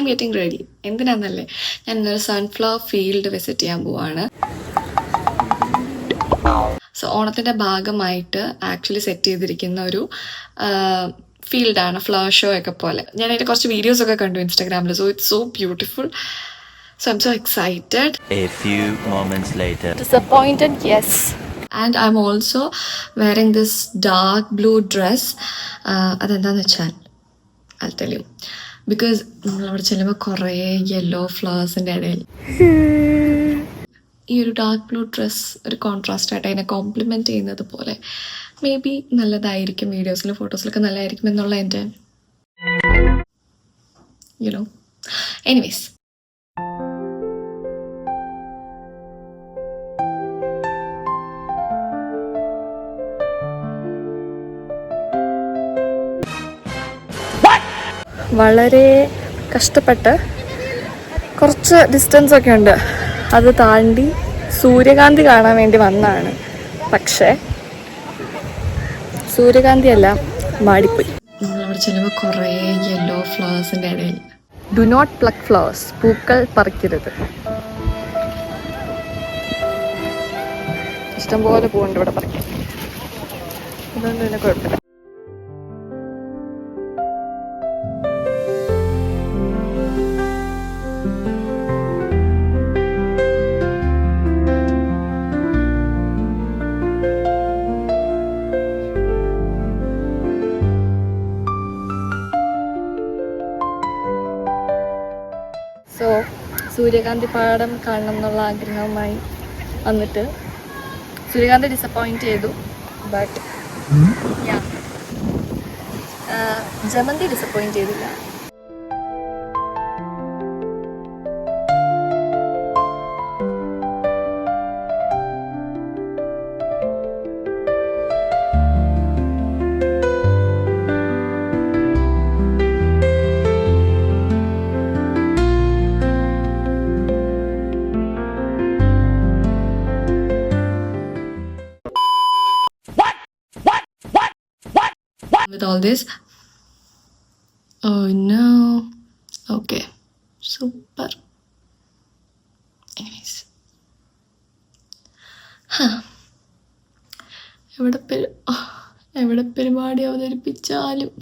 I'm getting ready. എന്തിനാന്നല്ലേ, ഞാൻ ഇന്നൊരു sunflower field visit ചെയ്യാൻ പോവാണ്. സോ ഓണത്തിൻ്റെ ഭാഗമായിട്ട് ആക്ച്വലി സെറ്റ് ചെയ്തിരിക്കുന്ന ഒരു ഫീൽഡാണ്, ഫ്ലവർ ഷോ ഒക്കെ പോലെ. ഞാൻ അതിൻ്റെ കുറച്ച് വീഡിയോസൊക്കെ കണ്ടു ഇൻസ്റ്റാഗ്രാമിൽ. So it's so beautiful. So I'm so excited. A few moments later. Disappointed, yes. And I'm also wearing this dark blue dress. അതെന്താന്ന് വെച്ചാൽ I'll tell you. Because നമ്മളവിടെ ചെല്ലുമ്പോൾ കുറേ യെല്ലോ ഫ്ലവേഴ്സിൻ്റെ ഇടയിൽ ഈ ഒരു ഡാർക്ക് ബ്ലൂ ഡ്രസ്സ് ഒരു കോൺട്രാസ്റ്റ് ആയിട്ട് അതിനെ കോംപ്ലിമെൻറ്റ് ചെയ്യുന്നത് പോലെ മേ ബി നല്ലതായിരിക്കും, വീഡിയോസിലും ഫോട്ടോസിലൊക്കെ നല്ലതായിരിക്കും എന്നുള്ള എൻ്റെ യുനോ. എനിവേസ്, വളരെ കഷ്ടപ്പെട്ട് കുറച്ച് ഡിസ്റ്റൻസൊക്കെ ഉണ്ട്, അത് താണ്ടി സൂര്യകാന്തി കാണാൻ വേണ്ടി വന്നതാണ്. പക്ഷേ സൂര്യകാന്തി അല്ല, മാടിപ്പോയി. നമ്മളവിടെ ചെല്ലുമ്പോൾ കുറേ യെല്ലോ ഫ്ലവേഴ്സിൻ്റെ ഇടയിൽ ഡു നോട്ട് പ്ലക്ക് ഫ്ലവേഴ്സ്, പൂക്കൾ പറിക്കരുത്. ഇഷ്ടംപോലെ പൂവുണ്ട് ഇവിടെ പറിക്കാൻ, അതുകൊണ്ട് തന്നെ കുഴപ്പമില്ല. സോ സൂര്യകാന്തി പാടം കാണണം എന്നുള്ള ആഗ്രഹവുമായി വന്നിട്ട് സൂര്യകാന്തി ഡിസപ്പോയിൻറ്റ് ചെയ്തു. ബട്ട് ജമന്തി ഡിസപ്പോയിൻറ്റ് ചെയ്തില്ല. With all this, oh no, okay, super. Anyways, എവിടെ പരിപാടി അവതരിപ്പിച്ചാലും